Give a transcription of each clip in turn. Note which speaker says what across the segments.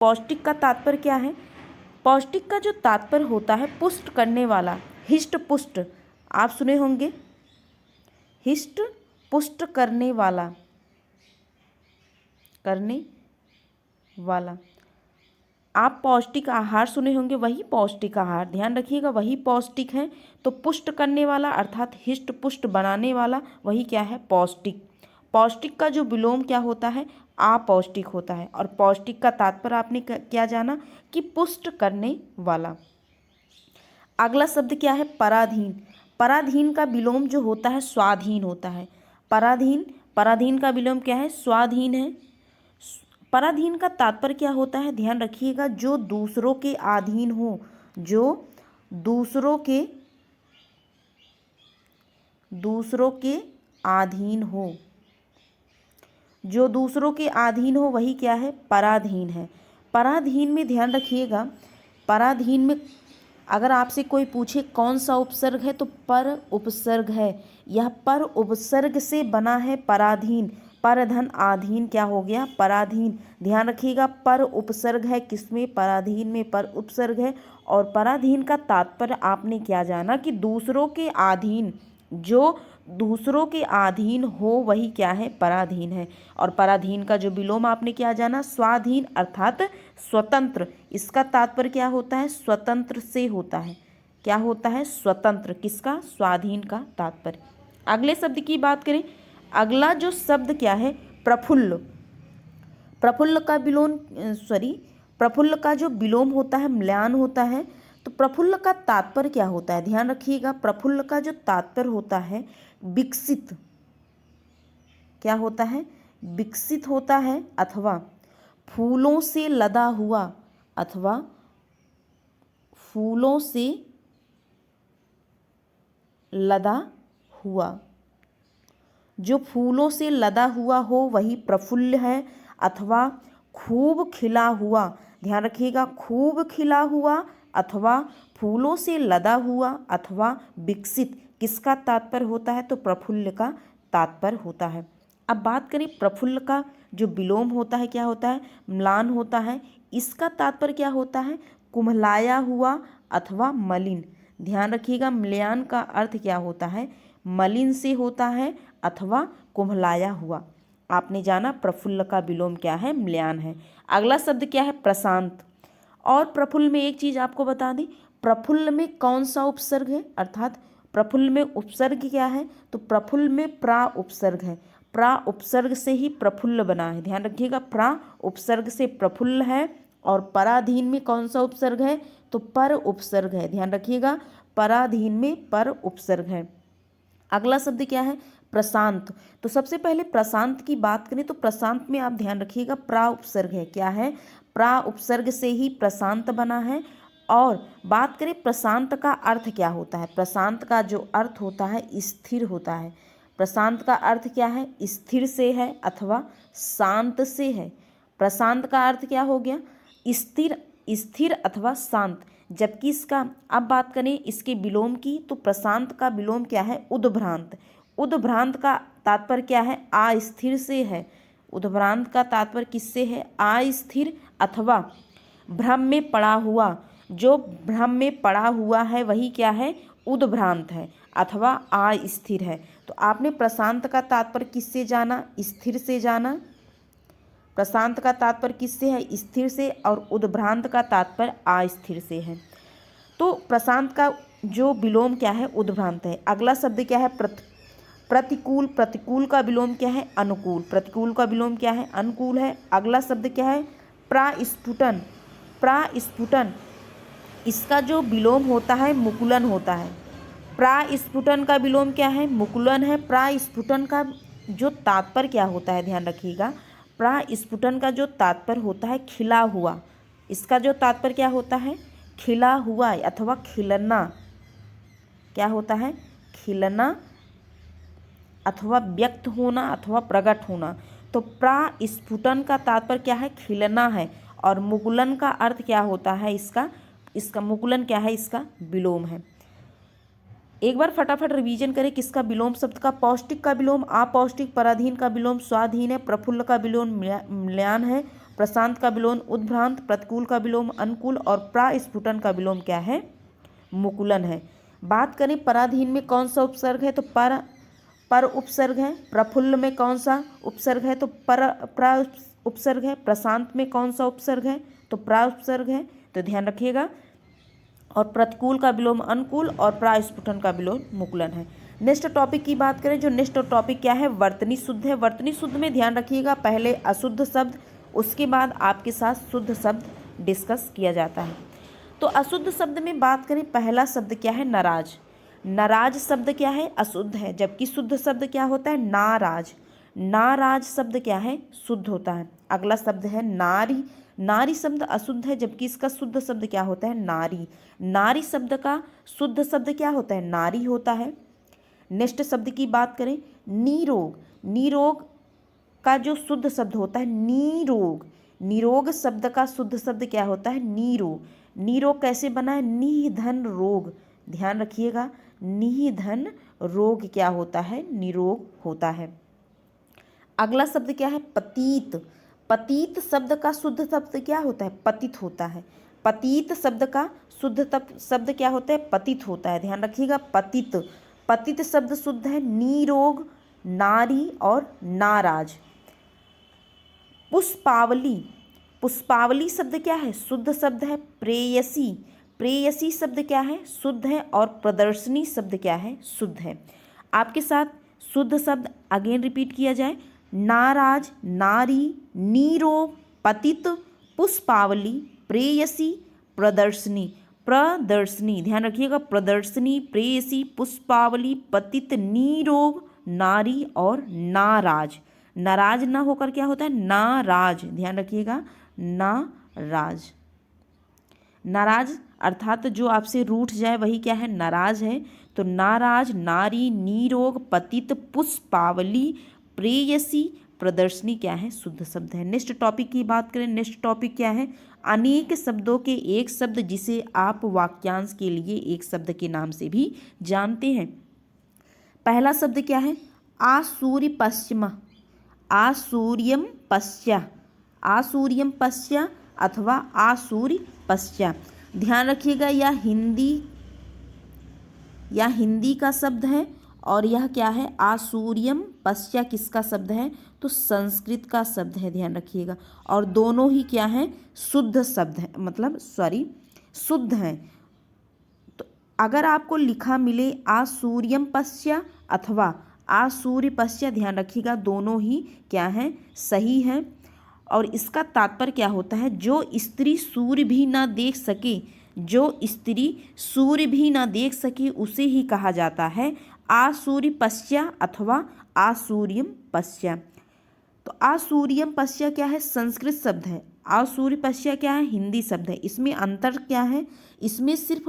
Speaker 1: पौष्टिक का तात्पर्य क्या है? पौष्टिक का जो तात्पर्य होता है पुष्ट करने वाला, हिष्ट पुष्ट, आप सुने होंगे, हिष्ट पुष्ट करने वाला, करने वाला। आप पौष्टिक आहार सुने होंगे, वही पौष्टिक आहार, ध्यान रखिएगा, वही पौष्टिक है। तो पुष्ट करने वाला अर्थात हिष्ट पुष्ट बनाने वाला, वही क्या है? पौष्टिक। पौष्टिक का जो विलोम क्या होता है? अपौष्टिक होता है। और पौष्टिक का तात्पर्य आपने क्या जाना कि पुष्ट करने वाला। अगला शब्द क्या है? पराधीन। पराधीन का विलोम जो होता है स्वाधीन होता है। पराधीन, पराधीन का विलोम क्या है? स्वाधीन है। पराधीन का तात्पर्य क्या होता है? ध्यान रखिएगा, जो दूसरों के अधीन हो, जो दूसरों के अधीन हो, जो दूसरों के अधीन हो, वही क्या है? पराधीन है। पराधीन में ध्यान रखिएगा, पराधीन में अगर आपसे कोई पूछे कौन सा उपसर्ग है, तो पर उपसर्ग है। यह पर उपसर्ग से बना है पराधीन। पर धन आधीन क्या हो गया? पराधीन। ध्यान रखिएगा, पर उपसर्ग है किसमें? पराधीन में पर उपसर्ग है। और पराधीन का तात्पर्य आपने क्या जाना कि दूसरों के अधीन, जो दूसरों के अधीन हो, वही क्या है? पराधीन है। और पराधीन का जो विलोम आपने क्या जाना? स्वाधीन अर्थात स्वतंत्र। इसका तात्पर्य क्या होता है? स्वतंत्र से होता है। क्या होता है? स्वतंत्र। किसका? स्वाधीन का तात्पर्य। अगले शब्द की बात करें, अगला जो शब्द क्या है? प्रफुल्ल। प्रफुल्ल का विलोम प्रफुल्ल का जो विलोम होता है म्लान होता है। तो प्रफुल्ल का तात्पर्य क्या होता है? ध्यान रखिएगा, प्रफुल्ल का जो तात्पर्य होता है विकसित। क्या होता है? विकसित होता है, अथवा फूलों से लदा हुआ, अथवा फूलों से लदा हुआ। जो फूलों से लदा हुआ हो वही प्रफुल्ल है, अथवा खूब खिला हुआ। ध्यान रखिएगा, खूब खिला हुआ अथवा फूलों से लदा हुआ अथवा विकसित, किसका तात्पर्य होता है? तो प्रफुल्ल का तात्पर्य होता है। अब बात करें प्रफुल्ल का जो विलोम होता है, क्या होता है? म्लान होता है। इसका तात्पर्य क्या होता है? कुम्हलाया हुआ अथवा मलिन। ध्यान रखिएगा, म्लान का अर्थ क्या होता है? मलिन से होता है अथवा कुम्हलाया हुआ। आपने जाना प्रफुल्ल का विलोम क्या है? म्लान है। अगला शब्द क्या है? प्रशांत। और प्रफुल्ल में एक चीज आपको बता दें, प्रफुल्ल में कौन सा उपसर्ग है? अर्थात प्रफुल्ल में उपसर्ग क्या है? तो प्रफुल्ल में प्रा उपसर्ग है। प्रा उपसर्ग से ही प्रफुल्ल बना है। ध्यान रखिएगा, प्रा उपसर्ग से प्रफुल्ल है। और पराधीन में कौन सा उपसर्ग है? तो पर उपसर्ग है। ध्यान रखिएगा, पराधीन में पर उपसर्ग है। अगला शब्द क्या है? प्रशांत। तो सबसे पहले प्रशांत की बात करें तो प्रशांत में आप ध्यान रखिएगा प्रा उपसर्ग है। क्या है? प्रा उपसर्ग से ही प्रशांत बना है। और बात करें प्रशांत का अर्थ क्या होता है? प्रशांत का जो अर्थ होता है स्थिर होता है। प्रशांत का अर्थ क्या है? स्थिर से है अथवा शांत से है। प्रशांत का अर्थ क्या हो गया? स्थिर, स्थिर अथवा शांत। जबकि इसका अब बात करें इसके विलोम की, तो प्रशांत का विलोम क्या है? उद्भ्रांत। उद्भ्रांत का तात्पर्य क्या है? अस्थिर से है। उद्भ्रांत का तात्पर्य किससे है? अस्थिर अथवा भ्रम में पड़ा हुआ। जो भ्रम में पड़ा हुआ है वही क्या है? उद्भ्रांत है अथवा अस्थिर है। तो आपने प्रशांत का तात्पर्य किससे जाना? स्थिर से जाना। प्रशांत का तात्पर्य किससे है? स्थिर से। और उद्भ्रांत का तात्पर्य अस्थिर से है। तो प्रशांत का जो विलोम क्या है? उद्भ्रांत है। अगला शब्द क्या है? प्रतिकूल। प्रतिकूल का विलोम क्या है? अनुकूल। प्रतिकूल का विलोम क्या है? अनुकूल है। अगला शब्द क्या है? प्रास्फुटन। प्रास्फुटन, इसका जो विलोम होता है मुकुलन होता है। प्रास्फुटन का विलोम क्या है? मुकुलन है। प्रास्फुटन का जो तात्पर्य क्या होता है? ध्यान रखिएगा, प्रास्फुटन का जो तात्पर्य होता है खिला हुआ। इसका जो तात्पर्य क्या होता है? खिला हुआ अथवा खिलना। क्या होता है? खिलना अथवा व्यक्त होना अथवा प्रकट होना। तो प्रास्फुटन का तात्पर्य क्या है? खिलना है। और मुकुलन का अर्थ क्या होता है? इसका मुकुलन क्या है? इसका विलोम है। एक बार फटाफट रिवीजन करें, किसका विलोम शब्द का? पौष्टिक का विलोम अपौष्टिक, पराधीन का विलोम स्वाधीन है, प्रफुल्ल का विलोम म्लान है, प्रशांत का विलोम उद्भ्रांत, प्रतिकूल का विलोम अनुकूल और प्रास्फुटन का विलोम क्या है? मुकुलन है। बात करें पराधीन में कौन सा उपसर्ग है? तो पर उपसर्ग है। प्रफुल्ल में कौन सा उपसर्ग है? तो प्र उपसर्ग है। प्रशांत में कौन सा उपसर्ग है? तो प्रा उपसर्ग है। तो ध्यान रखिएगा। और प्रतिकूल का विलोम अनुकूल और प्रास्फुटन का विलोम मुकुलन है। नेक्स्ट टॉपिक की बात करें, जो नेक्स्ट टॉपिक क्या है? वर्तनी शुद्ध है। वर्तनी शुद्ध में ध्यान रखिएगा, पहले अशुद्ध शब्द, उसके बाद आपके साथ शुद्ध शब्द डिस्कस किया जाता है। तो अशुद्ध शब्द में बात करें, पहला शब्द क्या है? नाराज। नाराज शब्द क्या है? अशुद्ध है, जबकि शुद्ध शब्द क्या होता है? नाराज। नाराज शब्द क्या है? शुद्ध होता है। अगला शब्द है नारी। नारी शब्द अशुद्ध है, जबकि इसका शुद्ध शब्द क्या होता है? नारी। नारी शब्द का शुद्ध शब्द क्या होता है? नारी होता है। नेक्स्ट शब्द की बात करें, निरोग। निरोग का जो शुद्ध शब्द होता है निरोग। निरोग शब्द का शुद्ध शब्द क्या होता है? निरोग। निरोग कैसे बना है? निधन रोग। ध्यान रखिएगा, निधन रोग क्या होता है? निरोग होता है। अगला शब्द क्या है? पतित। पतित शब्द का शुद्ध शब्द क्या होता है? पतित होता है। पतित शब्द का शुद्ध शब्द क्या होता है? पतित होता है। ध्यान रखिएगा, पतित। पतित शब्द शुद्ध है निरोग, नारी और नाराज। पुष्पावली। पुष्पावली शब्द क्या है? शुद्ध शब्द है। प्रेयसी। प्रेयसी शब्द क्या है? शुद्ध है। और प्रदर्शनी शब्द क्या है? शुद्ध है। आपके साथ शुद्ध शब्द अगेन रिपीट किया जाए, नाराज, नारी, नीरोग, पतित, पुष्पावली, प्रेयसी, प्रदर्शनी। प्रदर्शनी ध्यान रखिएगा, प्रदर्शनी, प्रेयसी, पुष्पावली, पतित, नीरोग, नारी और नाराज। नाराज ना होकर क्या होता है? नाराज। ध्यान रखिएगा, नाराज। नाराज अर्थात जो आपसे रूठ जाए वही क्या है? नाराज है। तो नाराज, नारी, नीरोग, पतित, पुष्पावली, प्रेयसी, प्रदर्शनी क्या है? शुद्ध शब्द है। नेक्स्ट टॉपिक की बात करें, नेक्स्ट टॉपिक क्या है? अनेक शब्दों के एक शब्द, जिसे आप वाक्यांश के लिए एक शब्द के नाम से भी जानते हैं। पहला शब्द क्या है? आसूर्य पश्चिम। आसूर्यम पश्चा। आसूर्यम पश्चा अथवा आसूर्य पश्चा। ध्यान रखिएगा, यह हिंदी का शब्द है और यह क्या है? आसूर्यम पश्चा किसका शब्द है? तो संस्कृत का शब्द है। ध्यान रखिएगा, और दोनों ही क्या है? शुद्ध शब्द है, मतलब शुद्ध हैं। तो अगर आपको लिखा मिले आसूर्यम पश्चा अथवा आसूर्य पश्चा, ध्यान रखिएगा दोनों ही क्या है? सही है। और इसका तात्पर्य क्या होता है? जो स्त्री सूर्य भी ना देख सके, जो स्त्री सूर्य भी ना देख सके, उसे ही कहा जाता है आसूर्य पश्चा अथवा आसूर्यम पश्चा। तो आसूर्यम पश्चा क्या है? संस्कृत शब्द है। आसूर्य पश्चा क्या है? हिंदी शब्द है। इसमें अंतर क्या है? इसमें सिर्फ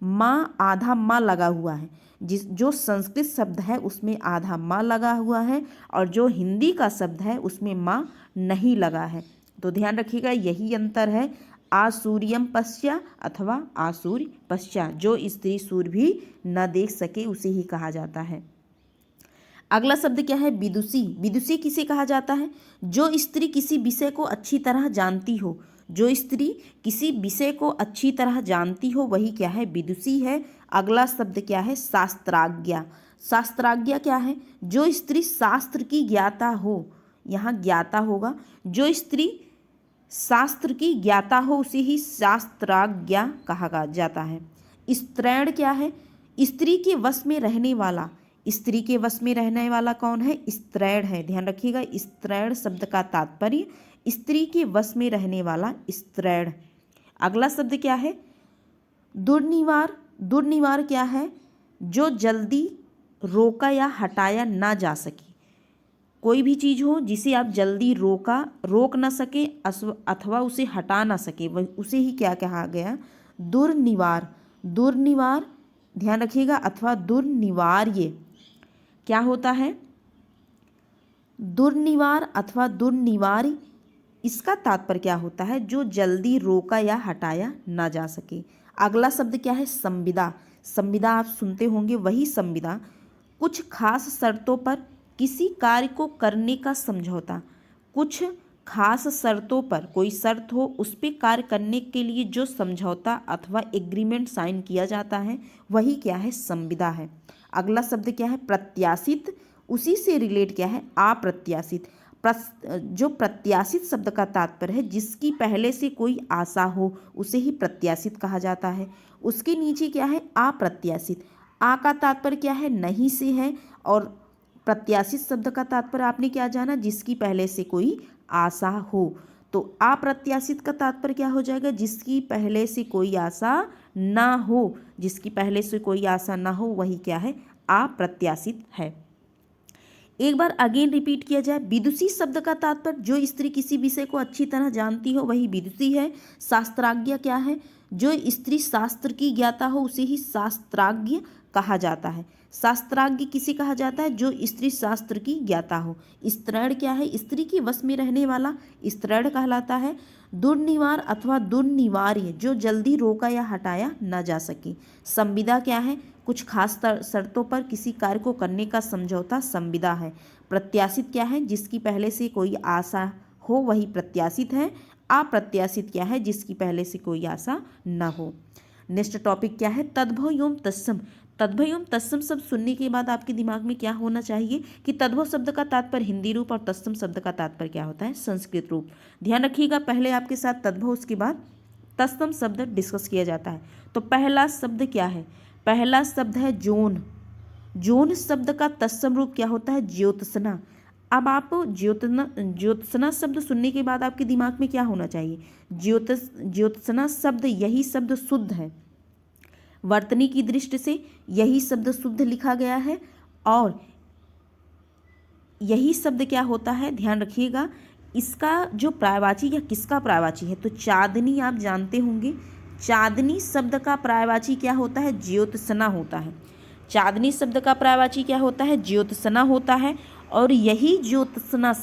Speaker 1: माँ आधा माँ लगा हुआ है। जो संस्कृत शब्द है उसमें आधा माँ लगा हुआ है, और जो हिंदी का शब्द है उसमें माँ नहीं लगा है। तो ध्यान रखिएगा, यही अंतर है, आसूर्यम पश्चा अथवा आसूर्य पश्चा। जो स्त्री सूर्य भी न देख सके उसे ही कहा जाता है। अगला शब्द क्या है? विदुषी। विदुषी किसे कहा जाता है? जो स्त्री किसी विषय को अच्छी तरह जानती हो। जो स्त्री किसी विषय को अच्छी तरह जानती हो वही क्या है? विदुषी है। अगला शब्द क्या है? शास्त्राज्ञा। शास्त्राज्ञा क्या है? जो स्त्री शास्त्र की ज्ञाता हो, यहाँ ज्ञाता होगा, जो स्त्री शास्त्र की ज्ञाता हो उसे ही शास्त्राज्ञा कहा जाता है। स्त्रैण क्या है? स्त्री के वश में रहने वाला। स्त्री के वश में रहने वाला कौन है? स्त्रैण है। ध्यान रखिएगा, स्त्रैण शब्द का तात्पर्य स्त्री के वश में रहने वाला स्त्रैण। अगला शब्द क्या है? दुर्निवार। दुर्निवार क्या है? जो जल्दी रोका या हटाया ना जा सके। कोई भी चीज़ हो जिसे आप जल्दी रोक ना सके अथवा उसे हटा ना सके, वह उसे ही क्या कहा गया? दुर्निवार। दुर्निवार ध्यान रखिएगा, अथवा दुर्निवार्य क्या होता है? दुर्निवार अथवा दुर्निवार्य, इसका तात्पर्य क्या होता है? जो जल्दी रोका या हटाया ना जा सके। अगला शब्द क्या है? संविदा। संविदा आप सुनते होंगे, वही संविदा कुछ खास शर्तों पर किसी कार्य को करने का समझौता। कुछ खास शर्तों पर, कोई शर्त हो उस पे कार्य करने के लिए जो समझौता अथवा एग्रीमेंट साइन किया जाता है वही क्या है, संविदा है। अगला शब्द क्या है, प्रत्याशित। उसी से रिलेट क्या है, अप्रत्याशित। जो प्रत्याशित शब्द का तात्पर्य है जिसकी पहले से कोई आशा हो उसे ही प्रत्याशित कहा जाता है। उसके नीचे क्या है, अप्रत्याशित। आ का तात्पर्य क्या है, नहीं से है, और प्रत्याशित शब्द का तात्पर्य आपने क्या जाना, जिसकी पहले से कोई आशा हो। तो अप्रत्याशित का तात्पर्य क्या हो जाएगा, जिसकी पहले से कोई आशा ना हो। जिसकी पहले से कोई आशा ना हो वही क्या है, अप्रत्याशित है। एक बार अगेन रिपीट किया जाए, विदुषी शब्द का तात्पर्य जो स्त्री किसी विषय को अच्छी तरह जानती हो वही विदुषी है। शास्त्राज्ञ क्या है, जो स्त्री शास्त्र की ज्ञाता हो उसे ही शास्त्राज्ञ कहा जाता है। शास्त्राज्ञ किसे कहा जाता है, जो स्त्री शास्त्र की ज्ञाता हो। स्त्रैण क्या है, स्त्री के वश में रहने वाला स्त्रैण कहलाता है। दुर्निवार अथवा दुर्निवार्य, जो जल्दी रोका या हटाया न जा सके। संविदा क्या है, कुछ खास शर्तों पर किसी कार्य को करने का समझौता संविदा है। प्रत्याशित क्या है, जिसकी पहले से कोई आशा हो वही प्रत्याशित है। अप्रत्याशित क्या है, जिसकी पहले से कोई आशा न हो। नेक्स्ट टॉपिक क्या है, तद्भव एवं तत्सम। तद्भव एवं तत्सम शब्द सुनने के बाद आपके दिमाग में क्या होना चाहिए कि तद्भव शब्द का तात्पर्य हिंदी रूप और तत्सम शब्द का तात्पर्य क्या होता है, संस्कृत रूप। ध्यान रखिएगा, पहले आपके साथ तद्भव, उसके बाद तत्सम शब्द डिस्कस किया जाता है। तो पहला शब्द क्या है, पहला शब्द है जोन। जोन शब्द का तत्सम रूप क्या होता है, ज्योत्सना। अब आप ज्योत्सना शब्द सुनने के बाद आपके दिमाग में क्या होना चाहिए, ज्योत्सना शब्द, यही शब्द शुद्ध है। वर्तनी की दृष्टि से यही शब्द शुद्ध लिखा गया है, और यही शब्द क्या होता है, ध्यान रखिएगा, इसका जो पर्यायवाची या किसका पर्यायवाची है, तो चांदनी आप जानते होंगे। चांदनी शब्द का पर्यायवाची क्या होता है, ज्योत्सना होता है। चांदनी शब्द का पर्यायवाची क्या होता है, ज्योत्सना होता है। और यही ज्योत्सना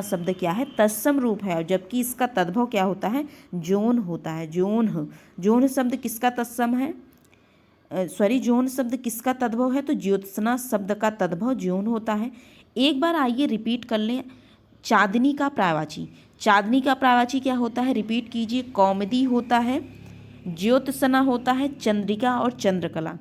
Speaker 1: शब्द क्या है, तत्सम रूप है, जबकि इसका तद्भव क्या होता है, जोन होता है। जोन शब्द किसका तत्सम है, जोन शब्द किसका तद्भव है, तो ज्योत्सना शब्द का तद्भव जोन होता है। एक बार आइए रिपीट कर लें, चांदनी का पर्यायवाची। चांदनी का पर्यायवाची क्या होता है, रिपीट कीजिए, कौमुदी होता है, ज्योत्सना होता है, चंद्रिका और चंद्रकला।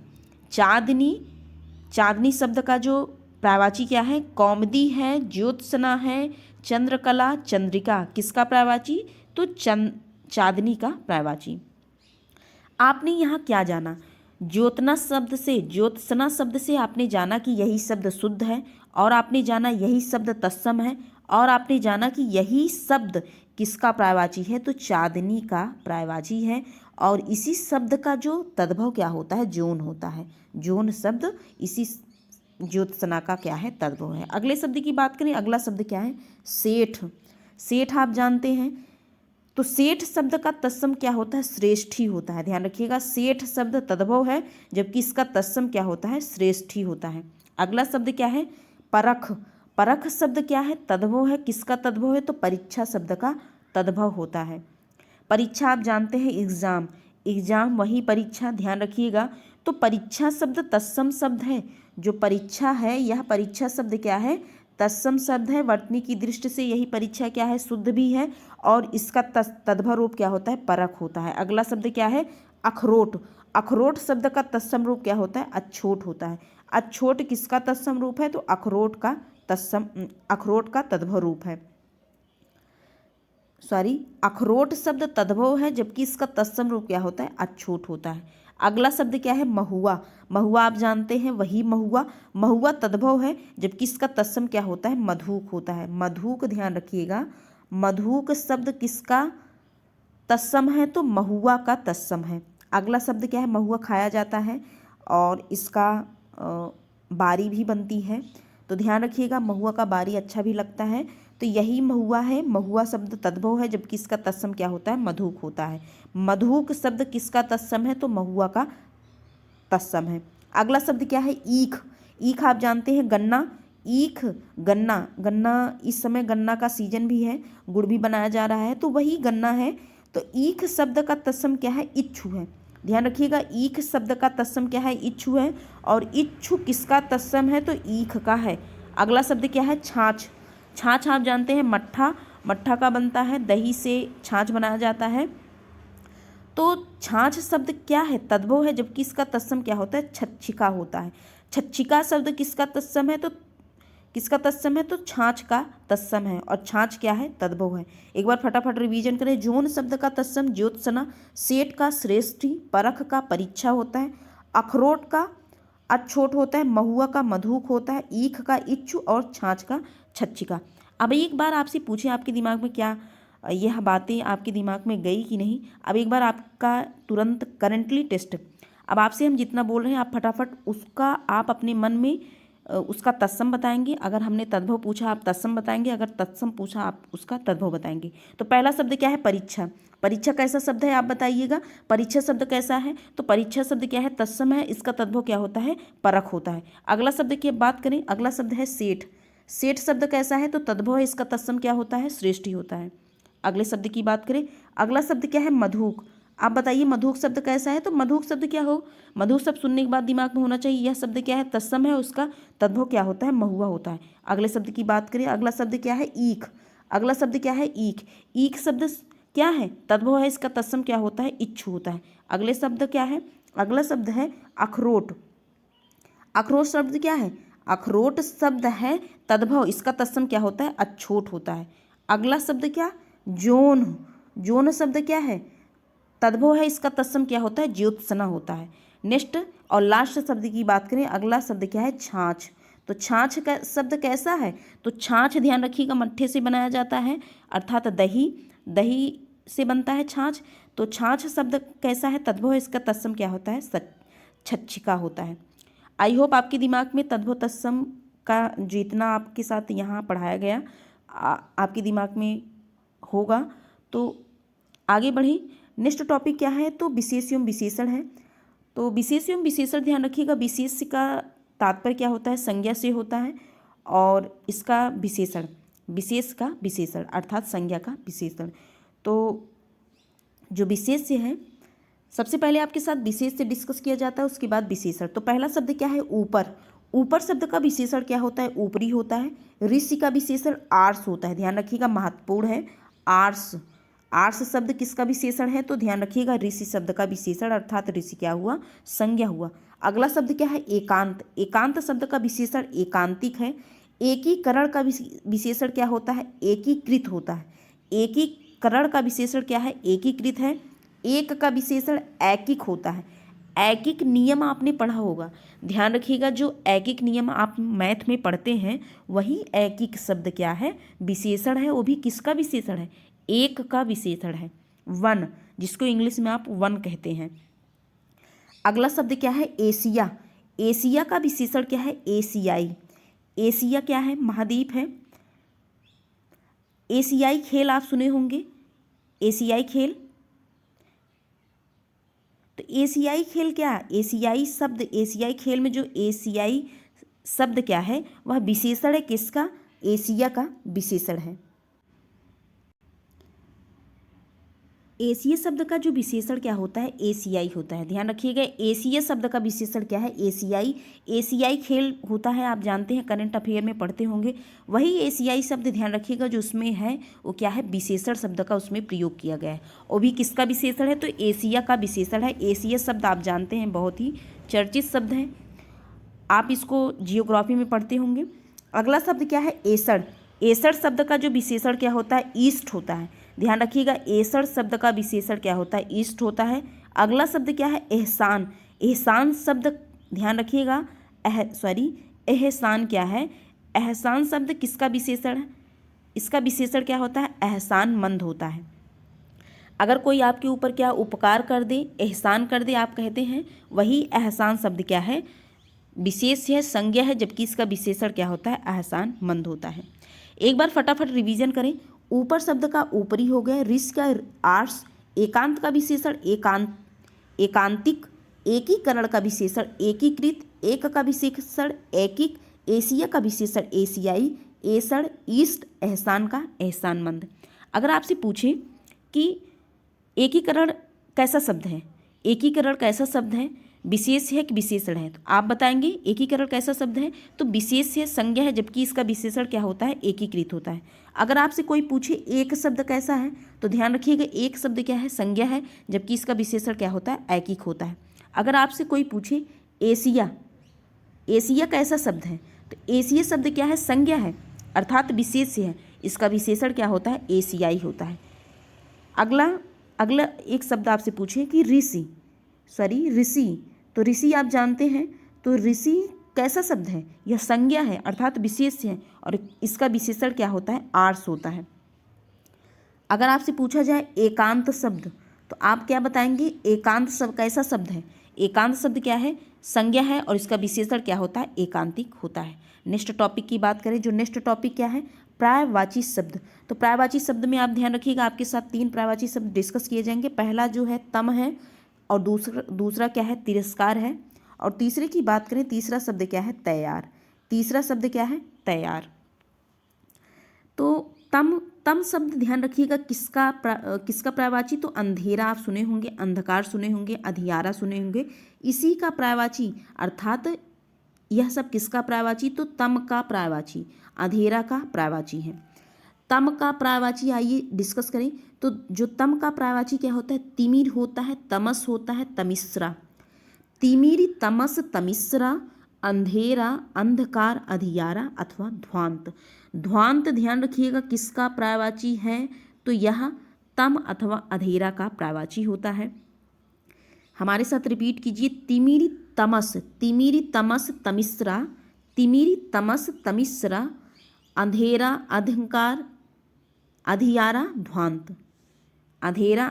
Speaker 1: चांदनी शब्द का जो पर्यायवाची क्या है, कौमुदी है, ज्योत्सना है, चंद्रकला, चंद्रिका। किसका पर्यायवाची, तो चांदनी का पर्यायवाची। आपने यहाँ क्या जाना, ज्योत्सना शब्द से आपने जाना कि यही शब्द शुद्ध है, और आपने जाना यही शब्द तत्सम है, और आपने जाना कि यही शब्द किसका पर्यायवाची है, तो चांदनी का पर्यायवाची है। और इसी शब्द का जो तद्भव क्या होता है, जोन होता है। जोन शब्द इसी ज्योत्सना का क्या है, तद्भव है। अगले शब्द की बात करें, अगला शब्द क्या है, सेठ। सेठ आप जानते हैं, तो सेठ शब्द का तत्सम क्या होता है, श्रेष्ठी होता है। ध्यान रखिएगा, सेठ शब्द तद्भव है, जबकि इसका तत्सम क्या होता है, श्रेष्ठी होता है। अगला शब्द क्या है, परख। परख शब्द क्या है, तद्भव है, किसका तद्भव है, तो परीक्षा शब्द का तद्भव होता है। परीक्षा आप जानते हैं, एग्जाम वही परीक्षा, ध्यान रखिएगा। तो परीक्षा शब्द तत्सम शब्द है, जो परीक्षा है यह परीक्षा शब्द क्या है, तत्सम शब्द है। वर्तनी की दृष्टि से यही परीक्षा क्या है, शुद्ध भी है, और इसका तद्भव रूप क्या होता है, परख होता है। अगला शब्द क्या है, अखरोट। अखरोट शब्द का तत्सम रूप क्या होता है, अछोट होता है। अछोट किसका तत्सम रूप है, तो अखरोट का तद्भव रूप है। अखरोट शब्द तद्भव है, जबकि इसका तत्सम रूप क्या होता है, अछूट होता है। अगला शब्द क्या है, महुआ। महुआ आप जानते हैं, वही महुआ तद्भव है, जबकि इसका तत्सम क्या होता है, मधुक होता है। मधुक, ध्यान रखिएगा, मधुक शब्द किसका तत्सम है, तो महुआ का तत्सम है। अगला शब्द क्या है, महुआ खाया जाता है, और इसका बारी भी बनती है, तो ध्यान रखिएगा, महुआ का बारी अच्छा भी लगता है। तो यही महुआ है, महुआ शब्द तद्भव है, जबकि इसका तत्सम क्या होता है, मधुक होता है। मधुक शब्द किसका तत्सम है, तो महुआ का तत्सम है। अगला शब्द क्या है, ईख। ईख आप जानते हैं, गन्ना। ईख, गन्ना इस समय गन्ना का सीजन भी है, गुड़ भी बनाया जा रहा है, तो वही गन्ना है। तो ईख शब्द का तत्सम क्या है, इच्छु है। ध्यान रखिएगा, ईख शब्द का तत्सम क्या है, इच्छु है, और इच्छु किसका तत्सम है, तो ईख का है। अगला शब्द क्या है, छाछ। छाछ आप जानते हैं मट्ठा, मट्ठा का बनता है, दही से छाछ बनाया जाता है। तो छाछ शब्द क्या है, तद्भव है, जबकि इसका तत्सम क्या होता है, छच्छिका होता है। छच्छिका शब्द किसका तत्सम है, तो किसका तत्सम है, तो छाछ का तत्सम है, और छाछ क्या है, तद्भव है। एक बार फटाफट रिवीजन करें। जोन शब्द का तत्सम ज्योत्सना, सेठ का श्रेष्ठी, परख का परीक्षा होता है, अखरोट का अछोट होता है, महुआ का मधुक होता है, ईख का इच्छु, और छाछ का छच्छिका। अब एक बार आपसे पूछें, आपके दिमाग में क्या यह बातें आपके दिमाग में गई कि नहीं। अब एक बार आपका तुरंत करंटली टेस्ट। अब आपसे हम जितना बोल रहे हैं आप फटाफट उसका आप अपने मन में उसका तत्सम बताएंगे। अगर हमने तद्भव पूछा आप तत्सम बताएंगे, अगर तत्सम पूछा आप उसका तद्भव बताएंगे। तो पहला शब्द क्या है, परीक्षा। परीक्षा कैसा शब्द है आप बताइएगा। परीक्षा शब्द कैसा है, तो परीक्षा शब्द क्या है, तत्सम है, इसका तद्भव क्या होता है, परख होता है। अगला शब्द की बात करें, अगला शब्द है सेठ। सेठ शब्द कैसा है, तो तद्भव है, इसका तत्सम क्या होता है, श्रेष्ठी होता है। अगले शब्द की बात करें, अगला शब्द क्या है, मधुक। आप बताइए मधुक शब्द कैसा है, तो मधुक शब्द क्या हो, मधुक शब्द सुनने के बाद दिमाग में होना चाहिए यह शब्द क्या है, तत्सम है, उसका तद्भव क्या होता है, महुआ होता है। अगले शब्द की बात करें, अगला शब्द क्या है, ईख। अगला शब्द क्या है, ईख। ईख शब्द क्या है, तद्भव है, इसका तत्सम क्या होता है, इच्छु होता है। अगले शब्द क्या है, अगला शब्द है अखरोट। अखरोट शब्द क्या है, अखरोट शब्द है तद्भव, इसका तत्सम क्या होता है, अछोट होता है। अगला शब्द क्या, जोन। जोन शब्द क्या है, तद्भव है, इसका तत्सम क्या होता है, ज्योत्सना होता है। नेक्स्ट और लास्ट शब्द की बात करें, अगला शब्द क्या है, छाछ। तो छाछ का शब्द कैसा है, तो छाछ ध्यान रखिएगा मट्ठे से बनाया जाता है, अर्थात दही, दही से बनता है छाछ। तो छाछ शब्द कैसा है, तद्भव है, इसका तत्सम क्या होता है, छच्छिका होता है। आई होप आपके दिमाग में तद्भव तत्सम का जितना आपके साथ यहाँ पढ़ाया गया आपके दिमाग में होगा। तो आगे बढ़ें। नेक्स्ट टॉपिक क्या है, तो विशेष एवं विशेषण है। तो विशेष एवं विशेषण ध्यान रखिएगा, विशेष का तात्पर्य क्या होता है, संज्ञा से होता है, और इसका विशेषण, विशेष का विशेषण अर्थात संज्ञा का विशेषण। तो जो विशेष है, सबसे पहले आपके साथ विशेष से डिस्कस किया जाता है, उसके बाद विशेषण। तो पहला शब्द क्या है, ऊपर। ऊपर शब्द का विशेषण क्या होता है, ऊपरी होता है। ऋषि का विशेषण आर्ष होता है, ध्यान रखिएगा महत्वपूर्ण है, आर्ष। आर्ष शब्द किसका विशेषण है, तो ध्यान रखिएगा ऋषि शब्द का विशेषण, अर्थात ऋषि क्या हुआ, संज्ञा हुआ। अगला शब्द क्या है, एकांत। एकांत शब्द का विशेषण एकांतिक है। एकीकरण का विशेषण क्या होता है, एकीकृत होता है। एकीकरण का विशेषण क्या है, एकीकृत है। एक का विशेषण ऐकिक होता है। ऐकिक नियम आपने पढ़ा होगा, ध्यान रखिएगा, जो ऐकिक नियम आप मैथ में पढ़ते हैं वही ऐकिक शब्द क्या है, विशेषण है, वो भी किसका विशेषण है, एक का विशेषण है, वन, जिसको इंग्लिश में आप वन कहते हैं। अगला शब्द क्या है, एशिया। एशिया का विशेषण क्या है, एशियाई। एशिया क्या है, महाद्वीप है। एशियाई खेल आप सुने होंगे, एशियाई खेल। तो एशियाई खेल क्या है, एशियाई शब्द, एशियाई खेल में जो एशियाई शब्द क्या है, वह विशेषण है किसका, एशिया का विशेषण है। एशिया शब्द का जो विशेषण क्या होता है, एशियाई होता है, ध्यान रखिएगा। एशिया शब्द का विशेषण क्या है, एशियाई। एशियाई खेल होता है, आप जानते हैं, करंट अफेयर में पढ़ते होंगे। वही एशियाई शब्द ध्यान रखिएगा जो उसमें है वो क्या है, विशेषण शब्द का उसमें प्रयोग किया गया है, वो भी किसका विशेषण है, तो एशिया का विशेषण है। एशिया शब्द आप जानते हैं बहुत ही चर्चित शब्द है, आप इसको जियोग्राफी में पढ़ते होंगे। अगला शब्द क्या है, एसड़। एसड़ शब्द का जो विशेषण क्या होता है, ईस्ट होता है, ध्यान रखिएगा। एसड़ शब्द का विशेषण क्या होता है, ईस्ट होता है। अगला शब्द क्या है, एहसान। एहसान शब्द ध्यान रखिएगा, एहसान क्या है, एहसान शब्द किसका विशेषण है, इसका विशेषण क्या होता है, एहसानमंद होता है। अगर कोई आपके ऊपर क्या उपकार कर दे, एहसान कर दे, आप कहते हैं, वही एहसान शब्द क्या है, विशेष है, संज्ञा है, जबकि इसका विशेषण क्या होता है, एहसानमंद होता है। एक बार फटाफट रिवीजन करें। ऊपर शब्द का ऊपरी हो गया, ऋष का आर्ष, एकांत का विशेषण एकांतिक, एकीकरण का विशेषण एकीकृत, एक का विशेषण ऐकिक, एशिया का विशेषण एशियाई, एसड़, ईस्ट, एहसान का एहसानमंद। अगर आपसे पूछें कि एकीकरण कैसा शब्द है, एकीकरण कैसा शब्द है, विशेष है कि विशेषण है? तो आप बताएंगे एकीकरण कैसा शब्द है? तो विशेष है, संज्ञा है, जबकि इसका विशेषण क्या होता है? एकीकृत होता है। अगर आपसे कोई पूछे एक शब्द कैसा है, तो ध्यान रखिएगा एक शब्द क्या है? संज्ञा है, जबकि इसका विशेषण क्या होता है? ऐकिक होता है। अगर आपसे कोई पूछे एशिया, एशिया कैसा शब्द है? तो एशिया शब्द क्या है? संज्ञा है, अर्थात विशेष है, इसका विशेषण क्या होता है? एशियाई होता है। अगला अगला एक शब्द आपसे पूछे कि ऋषि, तो ऋषि आप जानते हैं, तो ऋषि कैसा शब्द है? यह संज्ञा है, अर्थात विशेष है, और इसका विशेषण क्या होता है? आर्ष होता है। अगर आपसे पूछा जाए एकांत शब्द, तो आप क्या बताएंगे? एकांत शब्द कैसा शब्द है? एकांत शब्द क्या है? संज्ञा है, और इसका विशेषण क्या होता है? एकांतिक होता है। नेक्स्ट टॉपिक की बात करें, जो नेक्स्ट टॉपिक क्या है? पर्यायवाची शब्द। तो पर्यायवाची शब्द में आप ध्यान रखिएगा, आपके साथ 3 पर्यायवाची शब्द डिस्कस किए जाएंगे। पहला जो है तम है, और दूसरा क्या है? तिरस्कार है, और तीसरे की बात करें, तीसरा शब्द क्या है? तैयार। तीसरा शब्द क्या है? तैयार। तो तम शब्द ध्यान रखिएगा किसका पर्यायवाची? तो अंधेरा आप सुने होंगे, अंधकार सुने होंगे, अधियारा सुने होंगे, इसी का पर्यायवाची, अर्थात यह सब किसका पर्यायवाची? तो तम का पर्यायवाची, अंधेरा का पर्यायवाची है। तम का पर्यायवाची आइए डिस्कस करें। तो जो तम का पर्यायवाची क्या होता है? तिमिर होता है, तमस होता है, तमिश्रा। तिमिर, तमस, तमिश्रा, अंधेरा, अंधकार, अधियारा अथवा ध्वांत। ध्वांत ध्यान रखिएगा किसका पर्यायवाची है? तो यह तम अथवा अंधेरा का पर्यायवाची होता है। हमारे साथ रिपीट कीजिए, तिमिर, तमस, तमिश्रा, तिमिर, तमस, तमिश्रा, अंधेरा, अंधकार, अधियारा, ध्वांत। अंधेरा,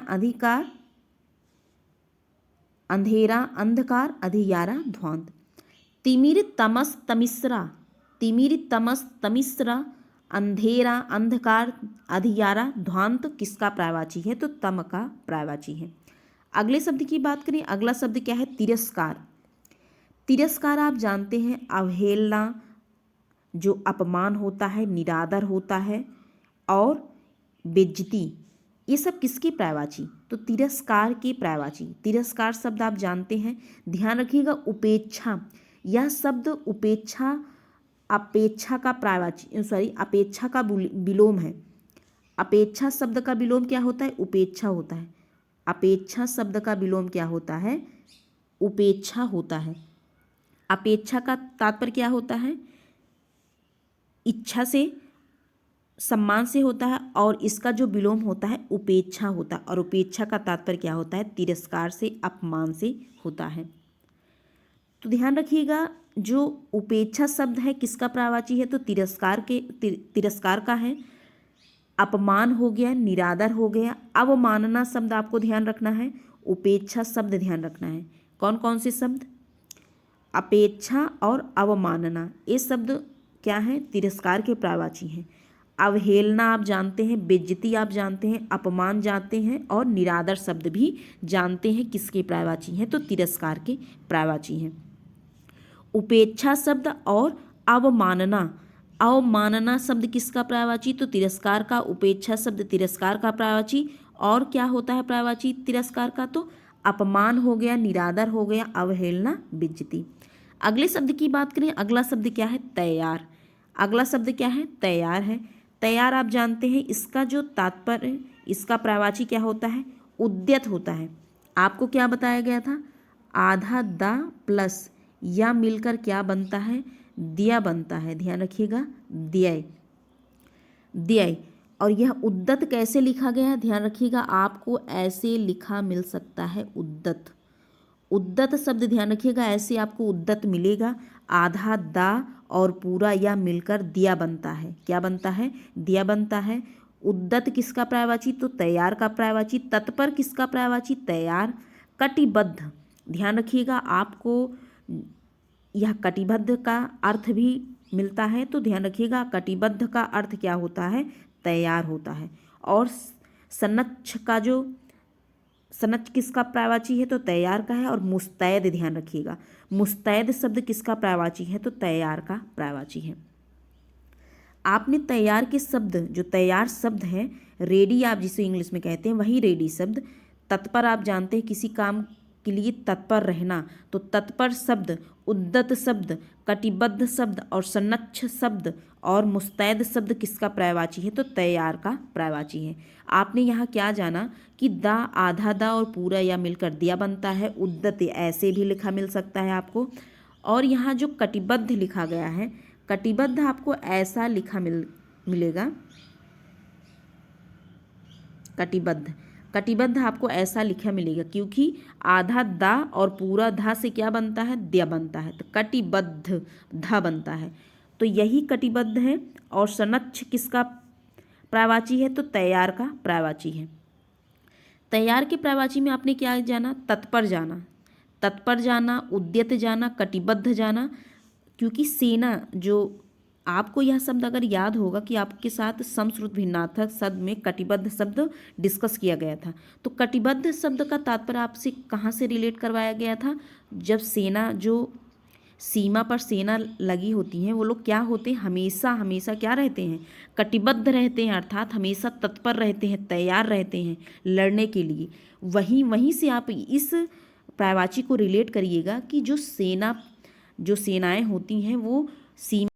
Speaker 1: अंधकार, अधियारा, ध्वांत। तिमिर, तमस, तमिश्रा, अंधेरा, अंधकार, अधियारा, ध्वांत किसका पर्यायवाची है? तो तम का पर्यायवाची है। अगले शब्द की बात करें, अगला शब्द क्या है? तिरस्कार। तिरस्कार आप जानते हैं, अवहेलना, जो अपमान होता है, निरादर होता है, और बेइज्जती, ये सब किसकी पर्यायवाची? तो तिरस्कार की पर्यायवाची। तिरस्कार शब्द आप जानते हैं, ध्यान रखिएगा उपेक्षा, यह शब्द उपेक्षा, अपेक्षा का पर्यायवाची, अपेक्षा का विलोम है। अपेक्षा शब्द का विलोम क्या होता है? उपेक्षा होता है। अपेक्षा शब्द का विलोम क्या होता है? उपेक्षा होता है। अपेक्षा का तात्पर्य क्या होता है? इच्छा से, सम्मान से होता है, और इसका जो विलोम होता है उपेक्षा होता है, और उपेक्षा का तात्पर्य क्या होता है? तिरस्कार से, अपमान से होता है। तो ध्यान रखिएगा, जो उपेक्षा शब्द है किसका पर्यायवाची है? तो तिरस्कार का है। अपमान हो गया, निरादर हो गया, अवमानना शब्द आपको ध्यान रखना है, उपेक्षा शब्द ध्यान रखना है। कौन कौन से शब्द? अपेक्षा और अवमानना, ये शब्द क्या है? तिरस्कार के पर्यायवाची हैं। अवहेलना आप जानते हैं, बेइज्जती आप जानते हैं, अपमान जानते हैं, और निरादर शब्द भी जानते हैं किसके पर्यायवाची हैं? तो तिरस्कार के पर्यायवाची हैं। उपेक्षा शब्द और अवमानना शब्द किसका पर्यायवाची? तो तिरस्कार का। उपेक्षा शब्द तिरस्कार का पर्यायवाची, और क्या होता है पर्यायवाची तिरस्कार का? तो अपमान हो गया, निरादर हो गया, अवहेलना, बेइज्जती। अगले शब्द की बात करें, अगला शब्द क्या है? तैयार। अगला शब्द क्या है? तैयार है। तैयार आप जानते हैं, इसका जो तात्पर्य, इसका पर्यायवाची क्या होता है? उद्यत होता है। आपको क्या बताया गया था? आधा दा प्लस या मिलकर क्या बनता है? दिया बनता है। ध्यान रखिएगा, दिया। और यह उद्दत कैसे लिखा गया है? ध्यान रखिएगा, आपको ऐसे लिखा मिल सकता है, उद्दत शब्द ध्यान रखिएगा, ऐसे आपको उद्दत मिलेगा। आधा दा और पूरा या मिलकर दिया बनता है। क्या बनता है? दिया बनता है। उद्दत किसका पर्यायवाची? तो तैयार का पर्यायवाची। तत्पर किसका पर्यायवाची? तैयार। कटिबद्ध, ध्यान रखिएगा, आपको यह कटिबद्ध का अर्थ भी मिलता है, तो ध्यान रखिएगा कटिबद्ध का अर्थ क्या होता है? तैयार होता है। और सनच किसका पर्यायवाची है? तो तैयार का है। और मुस्तैद, ध्यान रखिएगा, मुस्तैद शब्द किसका पर्यायवाची है? तो तैयार का पर्यायवाची है। आपने तैयार के शब्द, जो तैयार शब्द है, रेडी आप जिसे इंग्लिश में कहते हैं, वही रेडी शब्द। तत्पर आप जानते हैं, के लिए तत्पर रहना। तो तत्पर शब्द, उद्यत शब्द, कटिबद्ध शब्द और सन्नच्छ शब्द और मुस्तैद शब्द किसका पर्यायवाची है? तो तैयार का पर्यायवाची है। आपने यहाँ क्या जाना कि दा, आधा दा और पूरा या मिलकर दिया बनता है। उद्यत ऐसे भी लिखा मिल सकता है आपको। और यहाँ जो कटिबद्ध लिखा गया है, कटिबद्ध आपको ऐसा लिखा मिलेगा। कटिबद्ध आपको ऐसा लिखा मिलेगा क्योंकि आधा दा और पूरा धा से क्या बनता है? द्या बनता है। तो कटिबद्ध धा बनता है। तो यही कटिबद्ध है। और सनच्छ किसका पर्यायवाची है? तो तैयार का पर्यायवाची है। तैयार के पर्यायवाची में आपने क्या जाना? तत्पर जाना, तत्पर जाना, उद्यत जाना, कटिबद्ध जाना। क्योंकि सेना, जो आपको यह शब्द अगर याद होगा कि आपके साथ समश्रुत भिन्नार्थक शब्द में कटिबद्ध शब्द डिस्कस किया गया था। तो कटिबद्ध शब्द का तात्पर्य आपसे कहाँ से रिलेट करवाया गया था? जब सेना, जो सीमा पर सेना लगी होती हैं, वो लोग क्या होते हैं? हमेशा हमेशा क्या रहते हैं? कटिबद्ध रहते हैं, अर्थात हमेशा तत्पर रहते हैं, तैयार रहते हैं लड़ने के लिए। वहीं से आप इस पर्यायवाची को रिलेट करिएगा कि जो सेनाएं होती हैं वो सीमा